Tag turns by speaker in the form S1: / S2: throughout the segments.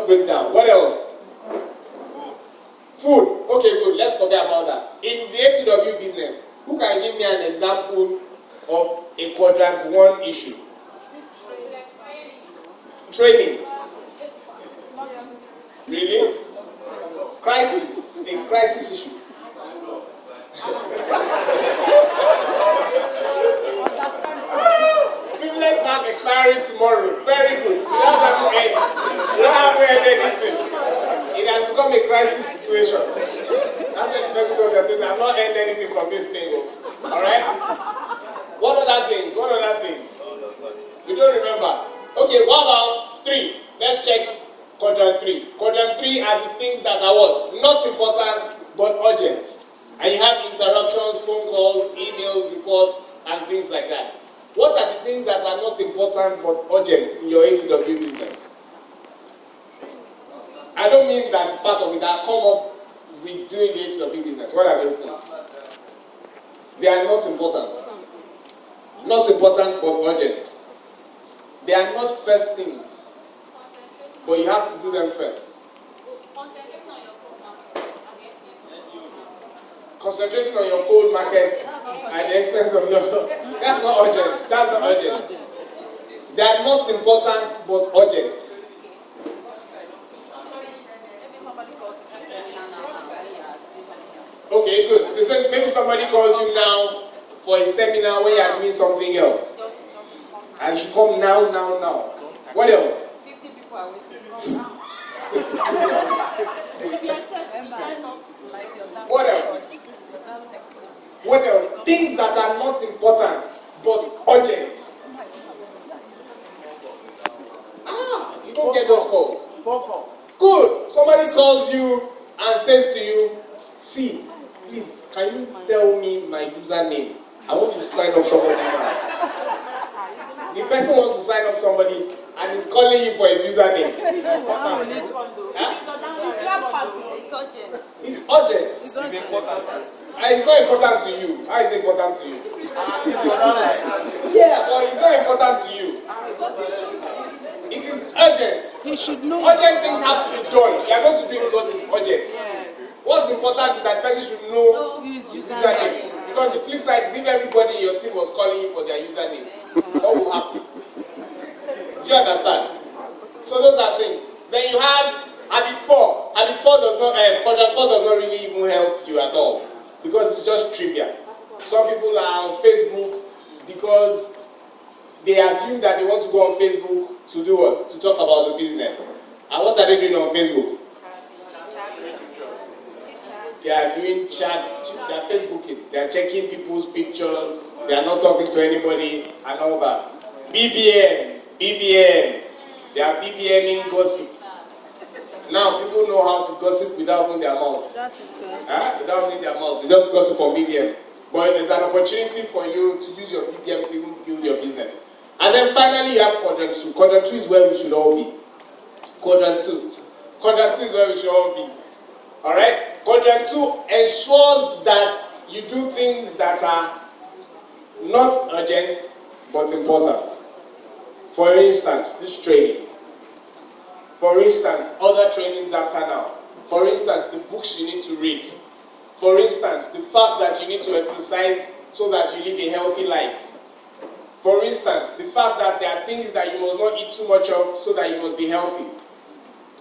S1: Nervous breakdown. What else? Food. Okay, good. Let's forget about that. In the A2W business, who can give me an example of a quadrant 1 issue? Training. Really? Crisis. A crisis issue. Privilege mark expiring tomorrow. Very good. You don't have to end. You don't have to end anything. It has become a crisis situation. That's the person that says, I'm not ending anything from this thing. Alright? What other things? What other things? We don't remember. Okay, what about 3? Let's check quadrant 3. Quadrant 3 are the things that are what? Not important but urgent. And you have interruptions, phone calls, emails, reports, and things like that. What are the things that are not important but urgent in your A2W business? I don't mean that part of it that come up with doing the A2W business. What are those things? They are not important. Not important but urgent. They are not first things, but you have to do them first. Concentrating on your cold market at the expense of your... That's not urgent. That's not urgent. They are not important but urgent. Okay, good. So maybe somebody calls you now for a seminar where you are doing something else. And you should come now. What else?
S2: 50 people are waiting.
S1: What else? What else? Things that are not important but urgent. You don't get those calls. Good. Somebody calls you and says to you, see, please, can you tell me my username? I want to sign up somebody now. The person wants to sign up somebody and is calling you for his username. It's urgent.
S3: It's important.
S1: It's not important to you. How is it important to you? Yeah, but it's not important to you. It is urgent.
S4: He should know.
S1: Urgent things have to be done. You are going to do it because it's urgent. What's important is that person should know his username. Because the flip side is if everybody in your team was calling you for their username, what will happen? Do you understand? So those are things. Then you have habit 4. Habit 4 does not quadrant 4 does not really even help you at all. Because it's just trivia. Some people are on Facebook because they assume that they want to go on Facebook to do what? To talk about the business. And what are they doing on Facebook? They are doing chat, they are Facebooking, they are checking people's pictures, they are not talking to anybody and all that. BBM, they are BBMing gossip. Now people know how to gossip without opening their mouth.
S4: That is
S1: without opening their mouth, they just gossip on BBM. But there's an opportunity for you to use your BBM to even build your business. And then finally you have quadrant 2. Quadrant 2 is where we should all be. Quadrant 2. Quadrant 2 is where we should all be. Alright? Quadrant 2 ensures that you do things that are not urgent but important. For instance, this training. For instance, other trainings after now. For instance, the books you need to read. For instance, the fact that you need to exercise so that you live a healthy life. For instance, the fact that there are things that you must not eat too much of so that you must be healthy.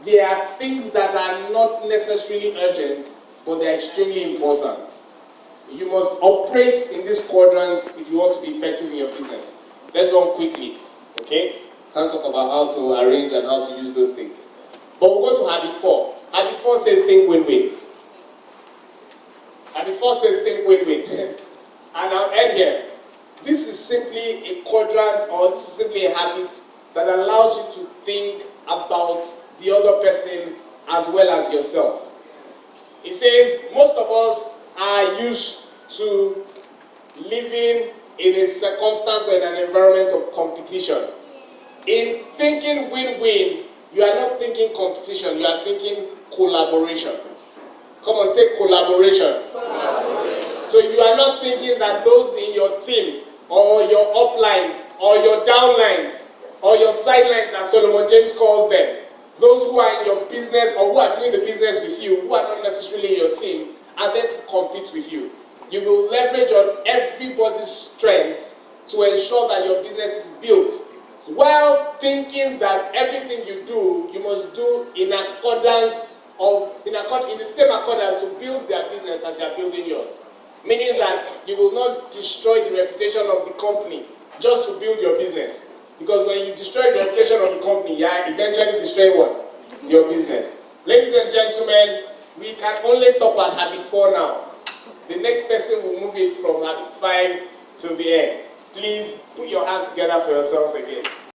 S1: There are things that are not necessarily urgent, but they are extremely important. You must operate in this quadrant if you want to be effective in your business. Let's go on quickly, okay? Can't talk about how to arrange and how to use those things. But we'll go to habit 4. Habit 4 says think win-win. Habit 4 says think win-win. And I'll end here. This is simply a quadrant, or this is simply a habit that allows you to think about the other person as well as yourself. It says most of us are used to living in a circumstance or in an environment of competition. In thinking win-win, you are not thinking competition, you are thinking collaboration. Come on, take collaboration. So you are not thinking that those in your team, or your uplines, or your downlines, or your sidelines, as Solomon James calls them, those who are in your business or who are doing the business with you, who are not necessarily in your team, are there to compete with you. You will leverage on everybody's strengths to ensure that your business is built, while thinking that everything you do, you must do in accordance in the same accordance to build their business as you are building yours. Meaning that you will not destroy the reputation of the company just to build your business. Because when you destroy the reputation of the company, you are eventually destroying what? Your business. Ladies and gentlemen, we can only stop at habit 4 now. The next person will move it from habit 5 to the end. Please put your hands together for yourselves again.